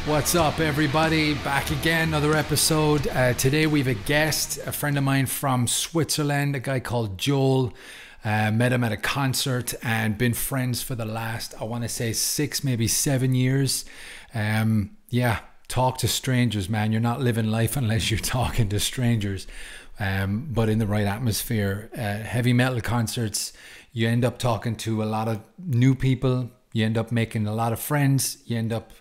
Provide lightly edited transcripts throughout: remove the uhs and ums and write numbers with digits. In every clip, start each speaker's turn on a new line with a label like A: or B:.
A: What's up, everybody? Back again, another episode. Today we have a guest, a friend of mine from Switzerland, a guy called Joel. Met him at a concert and been friends for the last, I want to say 6, maybe 7 years. Yeah, talk to strangers, man. You're not living life unless you're talking to strangers, but in the right atmosphere. Heavy metal concerts, you end up talking to a lot of new people. You end up making a lot of friends. You end up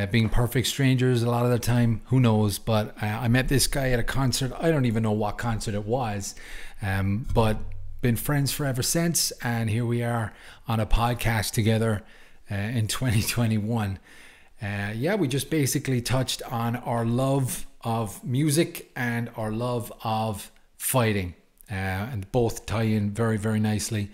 A: being perfect strangers a lot of the time. Who knows? But I met this guy at a concert. I don't even know what concert it was, but been friends forever since. And here we are on a podcast together in 2021. Yeah, we just basically touched on our love of music and our love of fighting, and both tie in very, very nicely.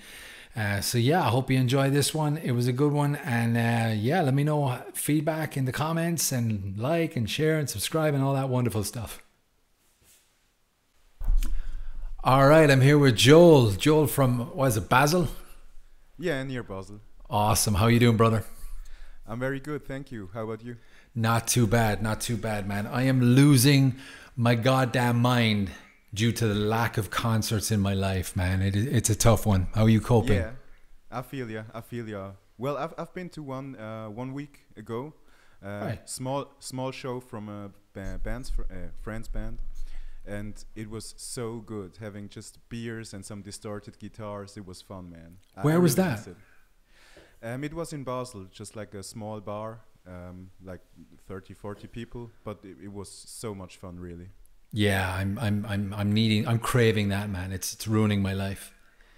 A: So yeah, I hope you enjoy this one. It was a good one. And yeah, let me know feedback in the comments, and like and share and subscribe and all that wonderful stuff. All right, I'm here with Joel. Joel from, what is it, Basel?
B: Yeah, near Basel.
A: Awesome. How you doing, brother?
B: I'm very good, thank you. How about you?
A: Not too bad, man. I am losing my goddamn mind due to the lack of concerts in my life, man. It's a tough one. How are you coping?
B: Yeah, I feel ya. Well, I've been to one 1 week ago.
A: Right.
B: Small show from a friend's band, and it was so good. Having just beers and some distorted guitars, it was fun, man.
A: Where was that?
B: It was in Basel, just like a small bar, like 30-40 people, but it was so much fun, really.
A: Yeah, I'm craving that, man. It's ruining my life.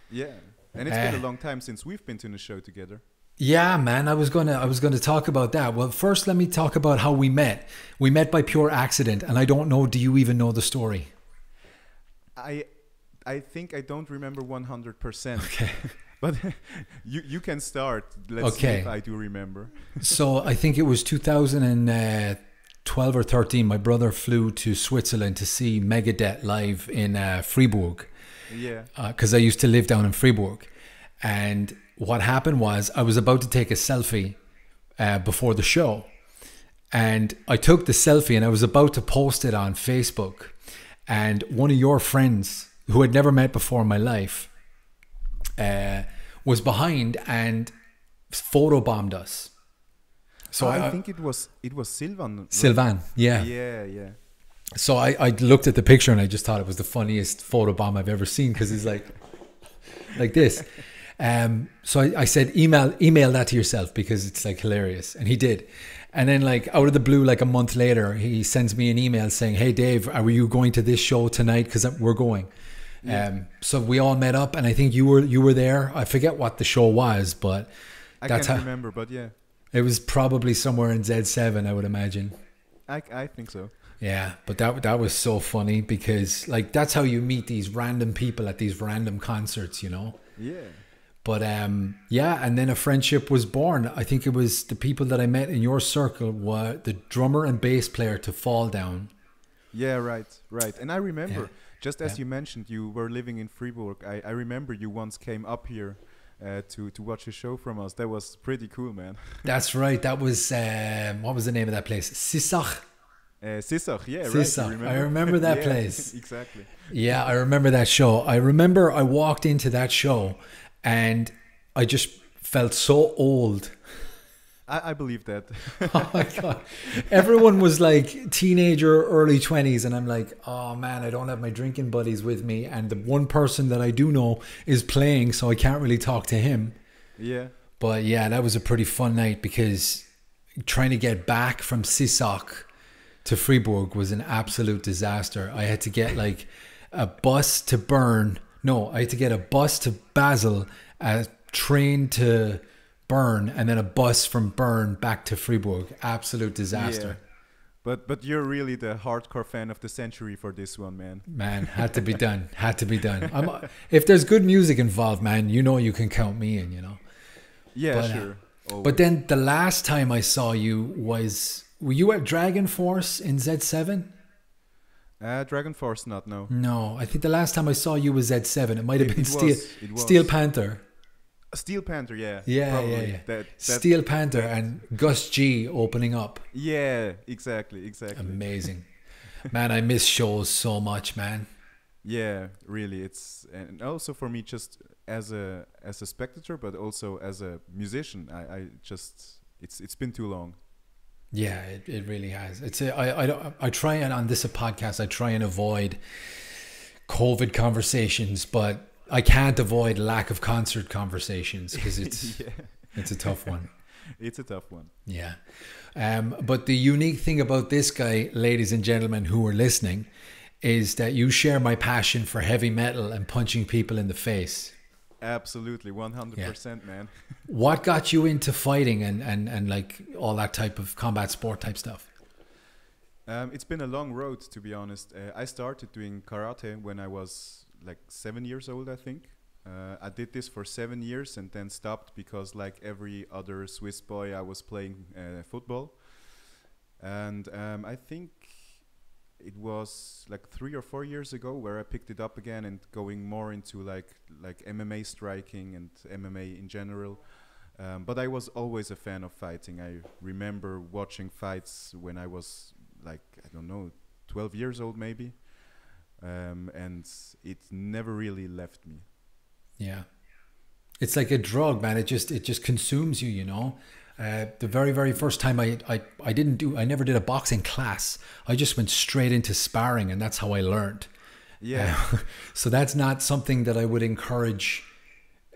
B: Yeah, and it's been a long time since we've been to the show together.
A: Yeah, man. I was gonna talk about that. Well, first let me talk about how we met. We met by pure accident, and I don't know. Do you even know the story?
B: I think I don't remember 100%.
A: Okay.
B: But you can start. Let's see if I do remember.
A: So I think it was 2012 or 13. My brother flew to Switzerland to see Megadeth live in Freiburg.
B: Yeah.
A: Because I used to live down in Freiburg. And what happened was I was about to take a selfie before the show. And I took the selfie and I was about to post it on Facebook. And one of your friends who I'd never met before in my life was behind and photobombed us. So
B: I think it was Sylvan.
A: Sylvan, yeah.
B: Yeah.
A: So I looked at the picture and I just thought it was the funniest photobomb I've ever seen, because it's like this. So I said, email that to yourself, because it's like hilarious. And he did. And then like out of the blue, like a month later, he sends me an email saying, "Hey Dave, are you going to this show tonight? Because we're going." Yeah. So we all met up, and I think you were there. I forget what the show was, but
B: I can't remember, but yeah.
A: It was probably somewhere in Z7, I would imagine.
B: I think so.
A: Yeah, but that was so funny, because like that's how you meet these random people at these random concerts, you know?
B: Yeah.
A: But yeah, and then a friendship was born. I think it was the people that I met in your circle were the drummer and bass player to Fall Down.
B: Yeah, right. And I remember, just as you mentioned, you were living in Freiburg. I remember you once came up here to watch a show from us. That was pretty cool, man.
A: That's right. That was what was the name of that place? Sissach.
B: Sissach, yeah,
A: Sissach.
B: right.
A: I remember that place.
B: Exactly.
A: Yeah, I remember that show. I remember I walked into that show and I just felt so old.
B: I believe that.
A: Oh my God. Everyone was like teenager, early 20s. And I'm like, oh man, I don't have my drinking buddies with me. And the one person that I do know is playing, so I can't really talk to him.
B: Yeah.
A: But yeah, that was a pretty fun night, because trying to get back from Sissach to Freiburg was an absolute disaster. I had to get like a bus to Bern. No, I had to get a bus to Basel, a train to Bern, and then a bus from Bern back to Freiburg. Absolute disaster.
B: Yeah. But you're really the hardcore fan of the century for this one, man.
A: Man, had to be done. If there's good music involved, man, you know you can count me in, you know.
B: Yeah,
A: but,
B: sure.
A: But then the last time I saw you were you at Dragon Force in Z7?
B: Dragon Force, not, no.
A: No, I think the last time I saw you was Z7. It might have been Steel Panther.
B: Steel Panther, yeah.
A: Yeah,
B: Probably.
A: yeah.
B: That
A: Steel Panther and Gus G opening up.
B: Yeah, exactly.
A: Amazing. Man, I miss shows so much, man.
B: Yeah, really. And also for me, just as a spectator, but also as a musician, I just it's been too long.
A: Yeah, it really has. I try and on this podcast I try and avoid COVID conversations, but I can't avoid lack of concert conversations because it's
B: Yeah.
A: it's a tough one.
B: It's a tough one.
A: Yeah. But the unique thing about this guy, ladies and gentlemen who are listening, is that you share my passion for heavy metal and punching people in the face.
B: Absolutely, 100%, man.
A: What got you into fighting and like all that type of combat sport type stuff?
B: It's been a long road, to be honest. I started doing karate when I was like 7 years old, I think. I did this for 7 years and then stopped because, like every other Swiss boy, I was playing football. And I think it was like 3 or 4 years ago where I picked it up again and going more into like MMA striking and MMA in general. But I was always a fan of fighting. I remember watching fights when I was like, I don't know, 12 years old maybe. And it never really left me.
A: Yeah. It's like a drug, man. It just consumes you, you know. The very first time I never did a boxing class. I just went straight into sparring, and that's how I learned.
B: Yeah.
A: So that's not something that I would encourage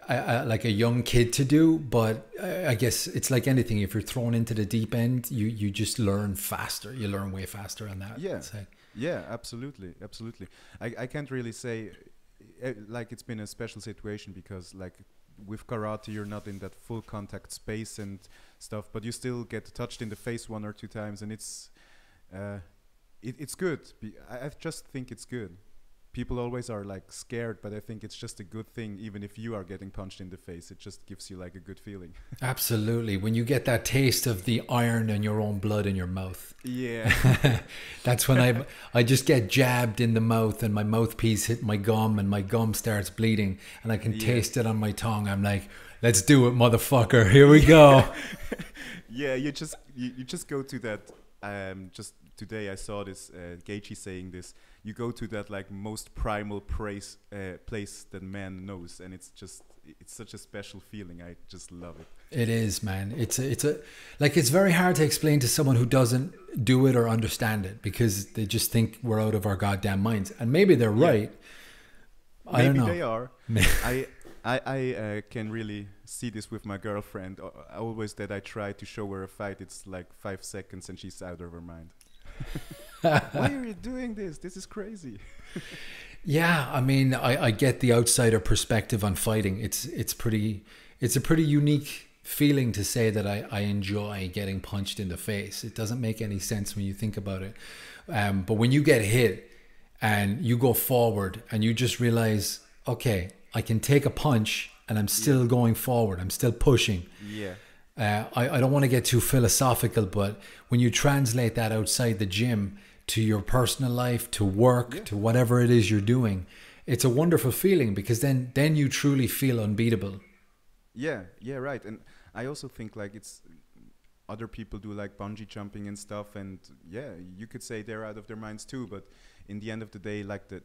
A: like a young kid to do, but I guess it's like anything. If you're thrown into the deep end, you just learn faster. You learn way faster on that.
B: Yeah.
A: side.
B: Yeah, absolutely. I can't really say like it's been a special situation because like with karate you're not in that full contact space and stuff, but you still get touched in the face 1 or 2 times, and it's good. I just think it's good. People always are like scared, but I think it's just a good thing. Even if you are getting punched in the face, it just gives you like a good feeling.
A: Absolutely. When you get that taste of the iron and your own blood in your mouth.
B: Yeah.
A: That's when I just get jabbed in the mouth and my mouthpiece hit my gum and my gum starts bleeding and I can taste it on my tongue. I'm like, let's do it, motherfucker. Here we go.
B: Yeah, you just go to that. Just today I saw this Gaethje saying this. You go to that like most primal place that man knows, and it's such a special feeling. I just love it.
A: It is, man. It's very hard to explain to someone who doesn't do it or understand it because they just think we're out of our goddamn minds, and maybe they're right. I don't know.
B: Maybe they are. I can really see this with my girlfriend. Always that I try to show her a fight, it's like 5 seconds and she's out of her mind. Why are you doing this? This is crazy.
A: Yeah, I mean, I get the outsider perspective on fighting. It's a pretty unique feeling to say that I enjoy getting punched in the face. It doesn't make any sense when you think about it. But when you get hit and you go forward and you just realize, okay, I can take a punch and I'm still going forward. I'm still pushing.
B: Yeah.
A: I don't want to get too philosophical, but when you translate that outside the gym to your personal life, to work, to whatever it is you're doing, it's a wonderful feeling because then you truly feel unbeatable.
B: Yeah, right. And I also think like it's other people do like bungee jumping and stuff, and yeah, you could say they're out of their minds too, but in the end of the day, like the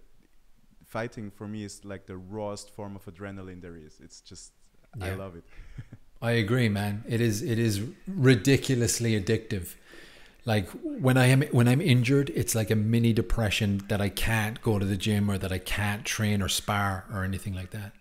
B: fighting for me is like the rawest form of adrenaline there is. It's just I love it.
A: I agree, man. It is ridiculously addictive. Like when I'm injured, it's like a mini depression that I can't go to the gym or that I can't train or spar or anything like that.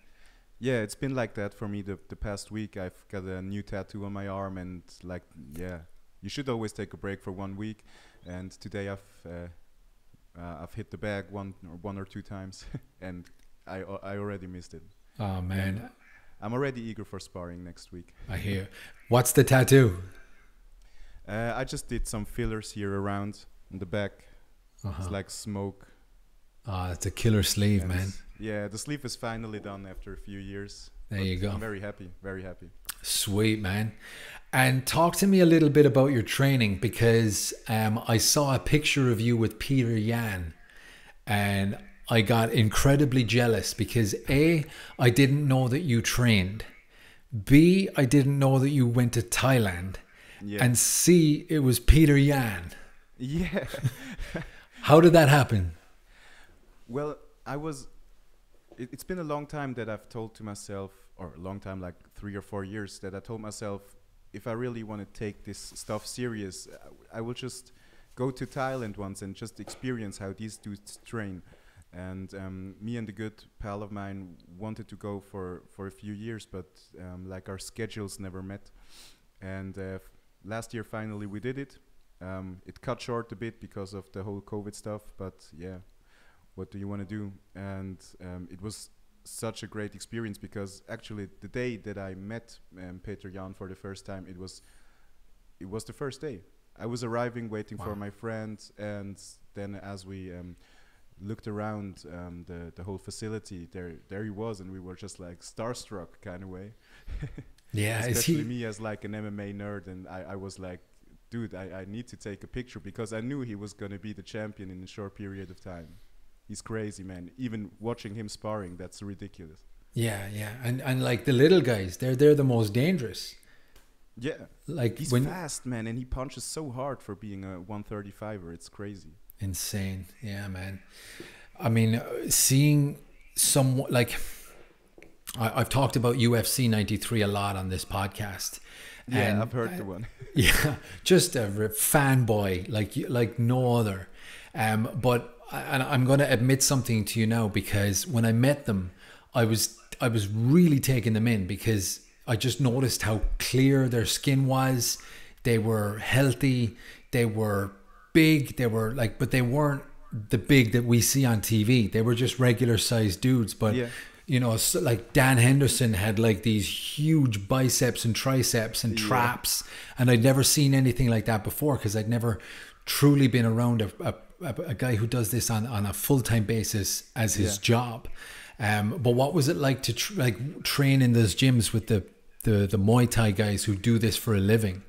B: Yeah, it's been like that for me the past week. I've got a new tattoo on my arm, and like you should always take a break for 1 week. And today I've hit the bag one or two times, and I already missed it.
A: Oh man.
B: And I'm already eager for sparring next week.
A: I hear. What's the tattoo?
B: I just did some fillers here around in the back. It's like smoke.
A: It's a killer sleeve, man.
B: Yeah, the sleeve is finally done after a few years.
A: There you go.
B: I'm very happy, very happy.
A: Sweet, man. And talk to me a little bit about your training, because I saw a picture of you with Peter Yan and I got incredibly jealous because I didn't know that you trained. B, I didn't know that you went to Thailand.
B: Yeah.
A: And C, it was Peter Yan.
B: Yeah.
A: How did that happen?
B: Well, it's been a long time that I've told to myself, or a long time, like 3 or 4 years, that I told myself, if I really want to take this stuff serious, I will just go to Thailand once and just experience how these dudes train. And me and a good pal of mine wanted to go for a few years, but like our schedules never met. And last year, finally, we did it. It cut short a bit because of the whole COVID stuff, but yeah, what do you want to do? And it was such a great experience, because actually the day that I met Peter Jan for the first time, it was the first day. I was arriving, waiting for my friends, and then as we looked around the whole facility, there he was, and we were just like starstruck kind of way.
A: Yeah,
B: especially me as like an MMA nerd, and I was like, dude, I need to take a picture, because I knew he was going to be the champion in a short period of time. He's crazy, man. Even watching him sparring, that's ridiculous.
A: Yeah, yeah. And like the little guys, they're the most dangerous.
B: Yeah.
A: Like
B: he's fast, man, and he punches so hard for being a 135er. It's crazy.
A: Insane. Yeah, man. I mean, seeing someone like I've talked about UFC 93 a lot on this podcast.
B: Yeah,
A: and
B: I've heard the one.
A: Yeah, just a fanboy like no other. But I'm going to admit something to you now, because when I met them, I was really taking them in, because I just noticed how clear their skin was. They were healthy. They were big. They were like, but they weren't the big that we see on TV. They were just regular sized dudes. But
B: yeah.
A: you know, so like Dan Henderson had like these huge biceps and triceps and traps, and I'd never seen anything like that before, because I'd never truly been around a guy who does this on a full-time basis as his job. But what was it like to train in those gyms with the Muay Thai guys who do this for a living?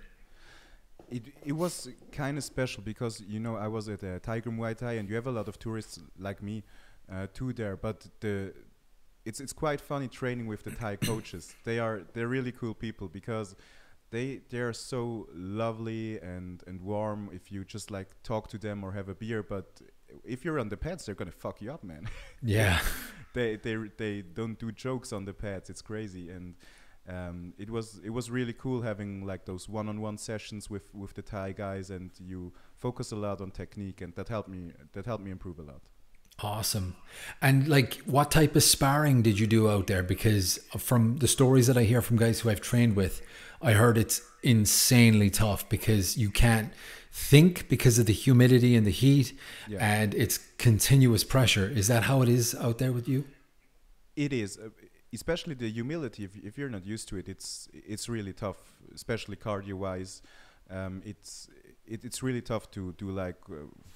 B: It was kind of special, because you know, I was at Tiger Muay Thai, and you have a lot of tourists like me too there, but it's quite funny training with the Thai coaches. They're really cool people, because they are so lovely and warm if you just like talk to them or have a beer. But if you're on the pads, they're gonna fuck you up, man.
A: Yeah.
B: they don't do jokes on the pads. It's crazy. And it was really cool having like those one-on-one sessions with the Thai guys, and you focus a lot on technique, and that helped me improve a lot.
A: Awesome. And like, what type of sparring did you do out there? Because from the stories that I hear from guys who I've trained with, I heard it's insanely tough, because you can't think because of the humidity and the heat, and it's continuous pressure. Is that how it is out there with you?
B: It is, especially the humility. If you're not used to it, it's really tough, especially cardio wise. It's really tough to do like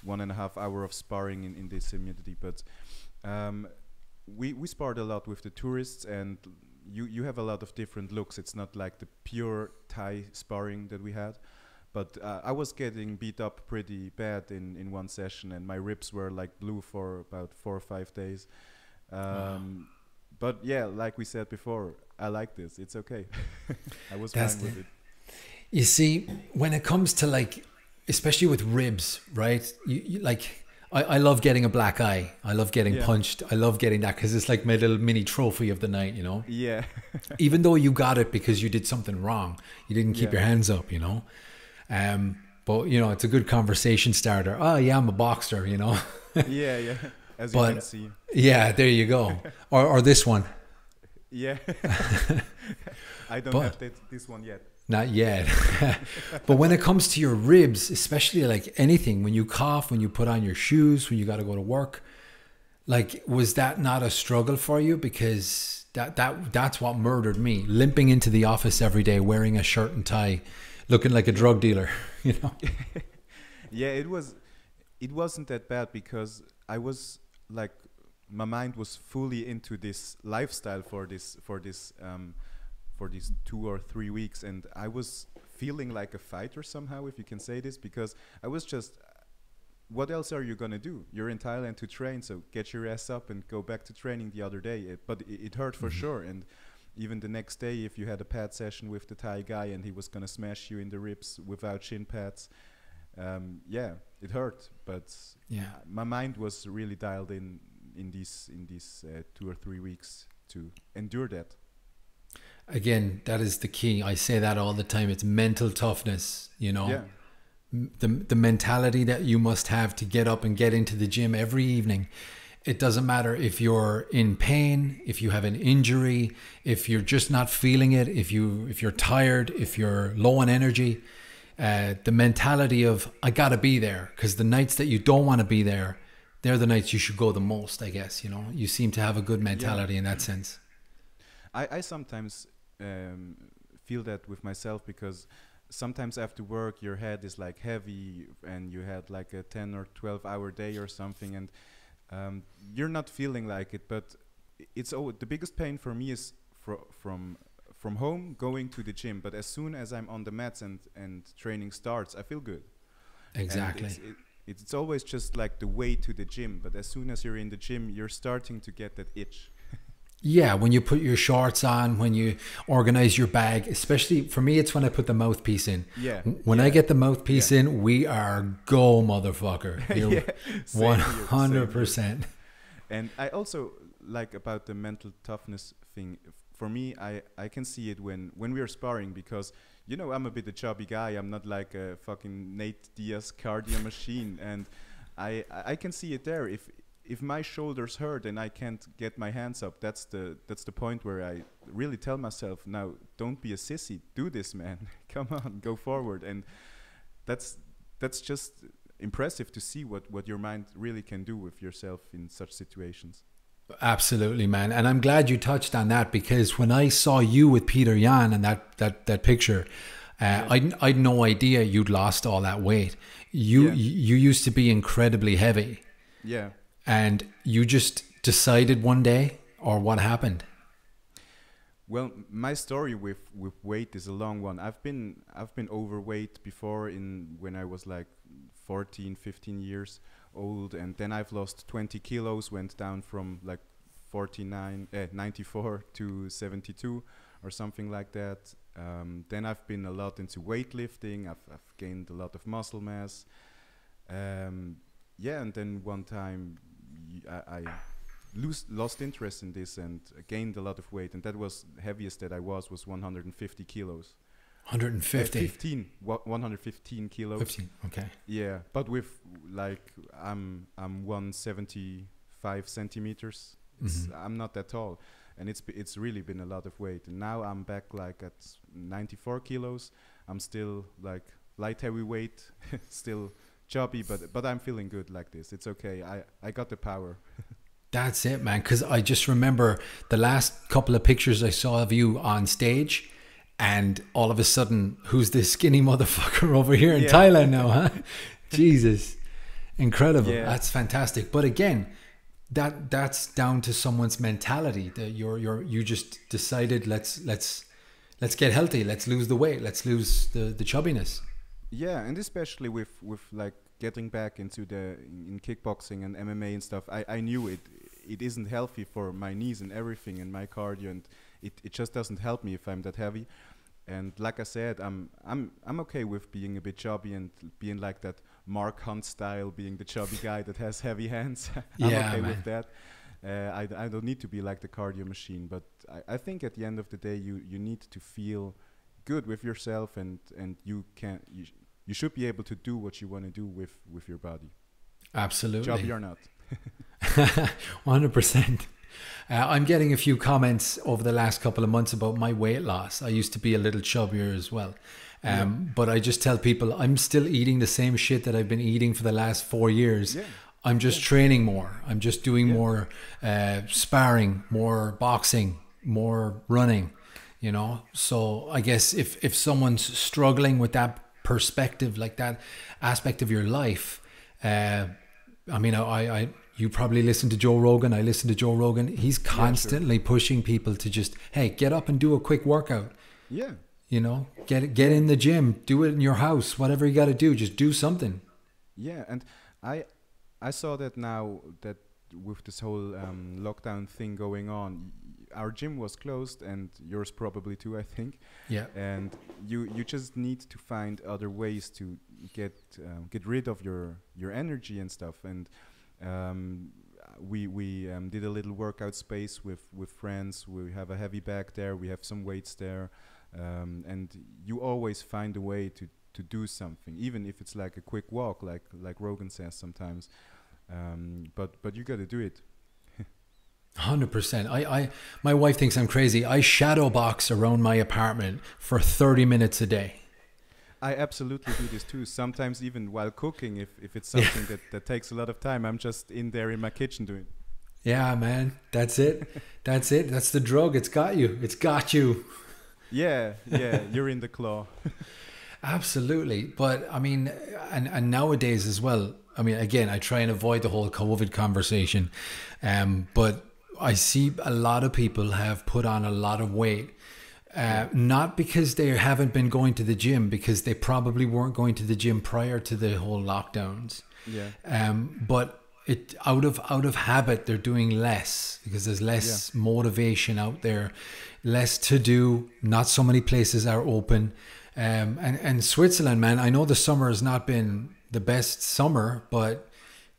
B: 1.5 hours of sparring in this humidity. But we sparred a lot with the tourists, and you have a lot of different looks. It's not like the pure Thai sparring that we had. But I was getting beat up pretty bad in one session, and my ribs were like blue for about 4 or 5 days. But yeah, like we said before, I like this. It's okay. I was fine with it.
A: You see, when it comes to like, especially with ribs, right? You like, I love getting a black eye. I love getting punched. I love getting that, because it's like my little mini trophy of the night, you know?
B: Yeah.
A: Even though you got it because you did something wrong. You didn't keep your hands up, you know? But, you know, it's a good conversation starter. Oh, yeah, I'm a boxer, you know?
B: Yeah. As you can see.
A: Yeah, there you go. Or this one.
B: Yeah. I don't have this one yet.
A: Not yet. But when it comes to your ribs, especially like anything, when you cough, when you put on your shoes, when you got to go to work, like, was that not a struggle for you? Because that's what murdered me. Limping into the office every day, wearing a shirt and tie, looking like a drug dealer, you know?
B: Yeah, it wasn't that bad, because I was like, my mind was fully into this lifestyle for these 2 or 3 weeks, and I was feeling like a fighter somehow, if you can say this, because I was just, what else are you gonna do? You're in Thailand to train, so get your ass up and go back to training the other day. But it hurt for sure, and even the next day, if you had a pad session with the Thai guy and he was gonna smash you in the ribs without shin pads, yeah, it hurt. But my mind was really dialed in these 2 or 3 weeks to endure that.
A: Again, that is the key. I say that all the time. It's mental toughness, you know.
B: Yeah.
A: The mentality that you must have to get up and get into the gym every evening. It doesn't matter if you're in pain, if you have an injury, if you're just not feeling it, if you're tired, if you're low on energy. The mentality of I gotta be there, because the nights that you don't want to be there, they're the nights you should go the most, I guess. You know, you seem to have a good mentality in that sense.
B: I sometimes feel that with myself, because sometimes after work your head is like heavy and you had like a 10 or 12 hour day or something, and you're not feeling like it. But it's the biggest pain for me is from home going to the gym. But as soon as I'm on the mats and training starts, I feel good.
A: Exactly.
B: It's always just like the way to the gym, but as soon as you're in the gym, you're starting to get that itch.
A: Yeah, when you put your shorts on, when you organize your bag, especially for me, it's when I put the mouthpiece in.
B: Yeah.
A: When I get the mouthpiece in, we are go, motherfucker.
B: Yeah,
A: 100%.
B: And I also like about the mental toughness thing. For me, I can see it when we are sparring, because, you know, I'm a bit a chubby guy. I'm not like a fucking Nate Diaz cardio machine. And I can see it there. If my shoulders hurt and I can't get my hands up, that's the point where I really tell myself, now, don't be a sissy. Do this, man. Come on, go forward. And that's just impressive to see what your mind really can do with yourself in such situations.
A: Absolutely, man. And I'm glad you touched on that, because when I saw you with Peter Yan and that picture, I'd no idea you'd lost all that weight. You used to be incredibly heavy.
B: Yeah.
A: And you just decided one day, or what happened?
B: Well, my story with weight is a long one. I've been overweight before, when I was like 14, 15 years old, and then I've lost 20 kilos, went down from like 94 to 72 or something like that. Then I've been a lot into weightlifting. I've gained a lot of muscle mass. And then one time I lost interest in this and gained a lot of weight, and that was heaviest that I was 150 kilos. 115 kilos. 15, okay. Yeah, but with like I'm 175 centimeters. I'm not that tall, and it's really been a lot of weight. And now I'm back like at 94 kilos. I'm still like light heavyweight, still chubby, but I'm feeling good like this. It's okay. I got the power.
A: That's it, man. Because I just remember the last couple of pictures I saw of you on stage, and all of a sudden, who's this skinny motherfucker over here in Thailand now, huh? Jesus, incredible. Yeah. That's fantastic. But again, that's down to someone's mentality. That you just decided let's get healthy. Let's lose the weight. Let's lose the chubbiness.
B: Yeah, and especially with like getting back into in kickboxing and MMA and stuff, I knew it isn't healthy for my knees and everything and my cardio, and it just doesn't help me if I'm that heavy. And like I said, I'm okay with being a bit chubby and being like that Mark Hunt style, being the chubby guy that has heavy hands. I'm okay with that. I don't need to be like the cardio machine, but I think at the end of the day, you need to feel good with yourself, and you should be able to do what you want to do with your body.
A: Absolutely.
B: Chubby or not.
A: 100%. I'm getting a few comments over the last couple of months about my weight loss. I used to be a little chubbier as well. But I just tell people I'm still eating the same shit that I've been eating for the last 4 years. Yeah. I'm just training more. I'm just doing more sparring, more boxing, more running, you know. So I guess if someone's struggling with that perspective, like that aspect of your life, I mean, you probably listen to Joe Rogan. I listen to Joe Rogan. He's constantly pushing people to just, hey, get up and do a quick workout. Yeah. You know, get in the gym, do it in your house, whatever you got to do, just do something.
B: Yeah, and I saw that now that with this whole lockdown thing going on, our gym was closed, and yours probably too, I think.
A: Yeah.
B: And you just need to find other ways to get rid of your energy and stuff. And we did a little workout space with friends. We have a heavy bag there. We have some weights there, and you always find a way to do something, even if it's like a quick walk, like Rogan says sometimes. But you got to do it.
A: 100%. My wife thinks I'm crazy. I shadow box around my apartment for 30 minutes a day.
B: I absolutely do this too. Sometimes even while cooking, if it's something that takes a lot of time, I'm just in there in my kitchen doing.
A: Yeah, man. That's it. That's it. That's the drug. It's got you. It's got you.
B: Yeah. You're in the claw.
A: Absolutely. But I mean, and nowadays as well, I mean, again, I try and avoid the whole COVID conversation. But I see a lot of people have put on a lot of weight. Not because they haven't been going to the gym, because they probably weren't going to the gym prior to the whole lockdowns.
B: Yeah.
A: But it out of habit, they're doing less because there's less motivation out there, less to do. Not so many places are open. And Switzerland, man, I know the summer has not been the best summer, but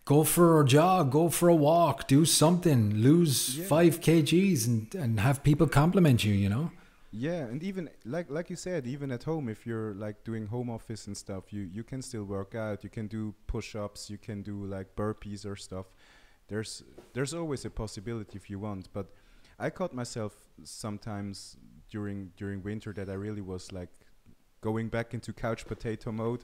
A: go for a jog, go for a walk, do something, lose 5 kgs and have people compliment you, you know?
B: Yeah, and even like you said, even at home, if you're like doing home office and stuff, you can still work out. You can do push-ups, you can do like burpees or stuff. There's always a possibility if you want. But I caught myself sometimes during winter that I really was like going back into couch potato mode.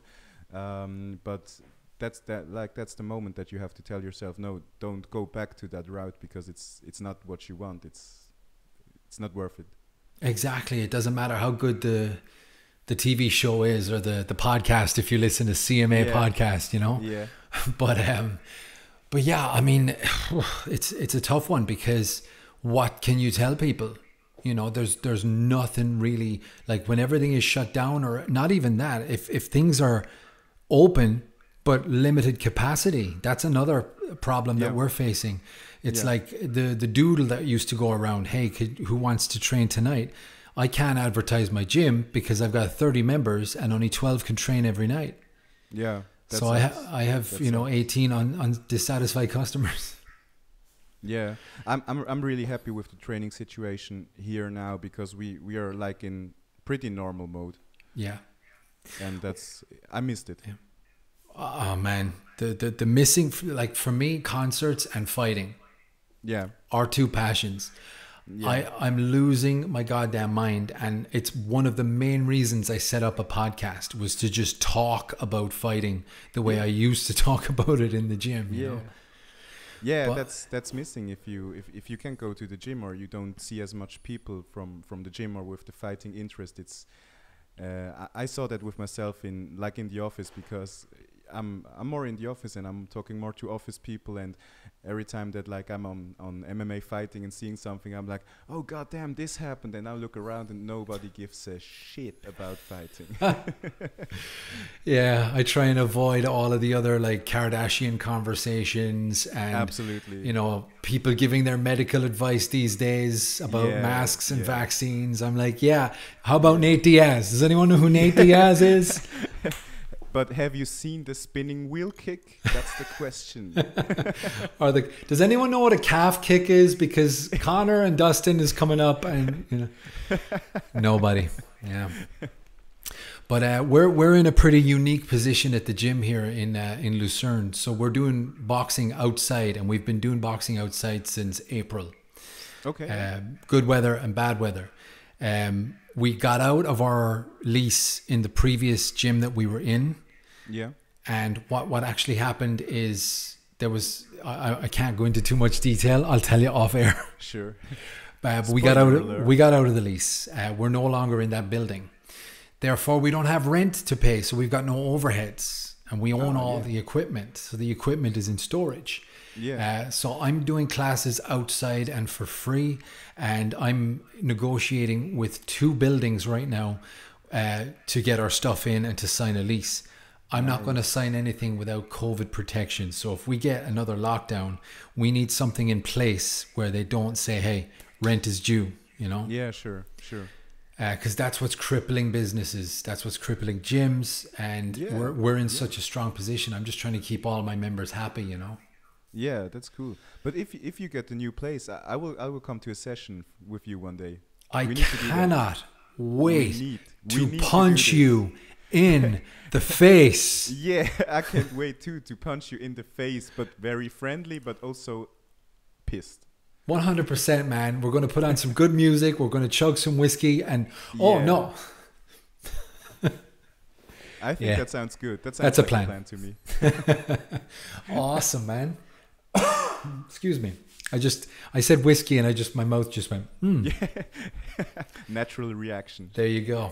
B: But that's the moment that you have to tell yourself, no, don't go back to that route, because it's not what you want. It's not worth it.
A: Exactly. It doesn't matter how good the TV show is, or the podcast, if you listen to CMA podcast, you know?
B: Yeah.
A: But yeah, I mean, it's a tough one, because what can you tell people? You know, there's nothing really, like when everything is shut down, or not even that, if things are open but limited capacity, that's another problem that we're facing. It's like the doodle that used to go around, hey, who wants to train tonight? I can't advertise my gym because I've got 30 members and only 12 can train every night.
B: Yeah.
A: So I have 18 on dissatisfied customers.
B: Yeah, I'm really happy with the training situation here now, because we are like in pretty normal mode.
A: Yeah.
B: And I missed it.
A: Yeah. Oh man, the missing, like for me, concerts and fighting.
B: Yeah.
A: Are two passions. Yeah. I'm losing my goddamn mind, and it's one of the main reasons I set up a podcast, was to just talk about fighting the way I used to talk about it in the gym. You know?
B: Yeah, but that's missing if you can't go to the gym, or you don't see as much people from the gym or with the fighting interest. It's I saw that with myself in the office, because I'm more in the office and I'm talking more to office people, and every time that like I'm on MMA fighting and seeing something, I'm like, oh god damn, this happened, and I look around and nobody gives a shit about fighting.
A: Yeah, I try and avoid all of the other like Kardashian conversations, and
B: absolutely,
A: you know, people giving their medical advice these days about masks and vaccines. I'm like, how about Nate Diaz? Does anyone know who Nate Diaz is?
B: But have you seen the spinning wheel kick? That's the question.
A: Does anyone know what a calf kick is? Because Connor and Dustin is coming up, and you know, nobody. Yeah. But we're in a pretty unique position at the gym here in Lucerne. So we're doing boxing outside, and we've been doing boxing outside since April.
B: Okay.
A: Good weather and bad weather. We got out of our lease in the previous gym that we were in.
B: Yeah.
A: And what actually happened is there was, I can't go into too much detail. I'll tell you off air.
B: Sure.
A: But we got out of the lease. We're no longer in that building. Therefore, we don't have rent to pay. So we've got no overheads, and we own all the equipment. So the equipment is in storage.
B: Yeah.
A: So I'm doing classes outside and for free, and I'm negotiating with 2 buildings right now to get our stuff in and to sign a lease. I'm not going to sign anything without COVID protection. So if we get another lockdown, we need something in place where they don't say, hey, rent is due, you know?
B: Yeah, sure.
A: Because that's what's crippling businesses. That's what's crippling gyms. And we're in such a strong position. I'm just trying to keep all my members happy, you know?
B: Yeah, that's cool. But if you get the new place, I will come to a session with you one day.
A: I cannot wait to
B: to
A: punch you in the face.
B: Yeah, I can't wait too to punch you in the face, but very friendly, but also pissed.
A: 100%, man. We're going to put on some good music. We're going to chug some whiskey and no.
B: I think that sounds good. That's
A: a
B: like
A: plan.
B: A plan to me.
A: Awesome, man. Excuse me. I said whiskey and my mouth just went,
B: Yeah. Natural reaction.
A: There you go.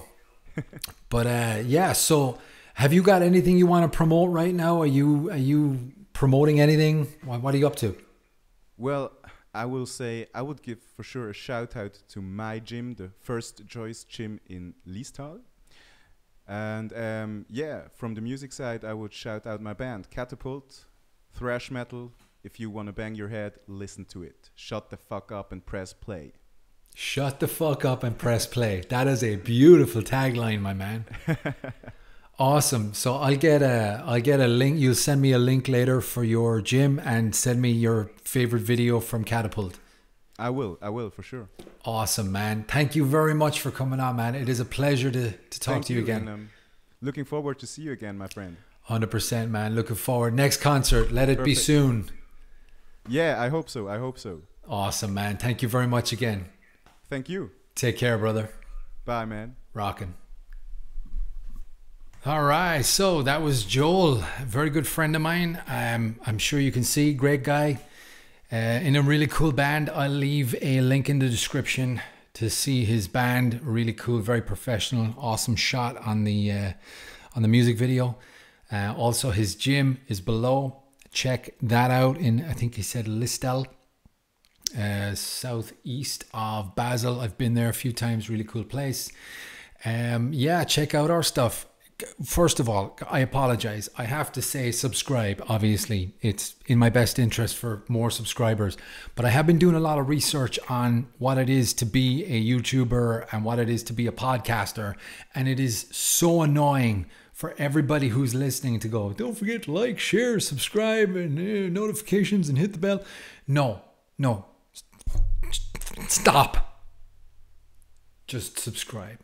A: But so have you got anything you want to promote right now? Are you promoting anything? What are you up to?
B: Well, I will say I would give for sure a shout out to my gym, the First Choice Gym in Liestal. And from the music side, I would shout out my band, Katapult, thrash metal. If you want to bang your head, listen to it. Shut the fuck up and press play.
A: Shut the fuck up and press play. That is a beautiful tagline, my man. Awesome. So I'll get a link. You'll send me a link later for your gym and send me your favorite video from Katapult.
B: I will for sure.
A: Awesome, man. Thank you very much for coming on, man. It is a pleasure to talk to you again.
B: And, looking forward to see you again, my friend.
A: 100%, man. Looking forward. Next concert, let it be soon.
B: Yeah, I hope so.
A: Awesome, man. Thank you very much again.
B: Thank you.
A: Take care, brother.
B: Bye, man.
A: Rockin'. All right, so that was Joel, a very good friend of mine. I'm sure you can see, great guy, in a really cool band. I'll leave a link in the description to see his band. Really cool, very professional, awesome shot on the music video. Also, his gym is below. Check that out in, I think he said Listel, southeast of Basel. I've been there a few times, really cool place. Check out our stuff. First of all, I apologize. I have to say subscribe. Obviously, it's in my best interest for more subscribers. But I have been doing a lot of research on what it is to be a YouTuber and what it is to be a podcaster. And it is so annoying for everybody who's listening to go, don't forget to like, share, subscribe, and notifications and hit the bell. No. Stop. Just subscribe.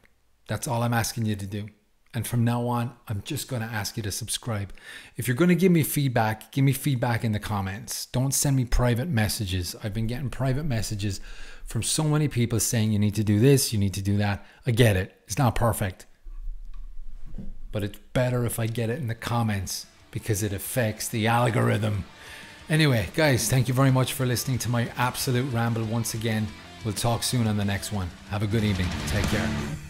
A: That's all I'm asking you to do. And from now on, I'm just going to ask you to subscribe. If you're going to give me feedback in the comments. Don't send me private messages. I've been getting private messages from so many people saying you need to do this, you need to do that. I get it. It's not perfect. But it's better if I get it in the comments because it affects the algorithm. Anyway, guys, thank you very much for listening to my absolute ramble once again. We'll talk soon on the next one. Have a good evening. Take care.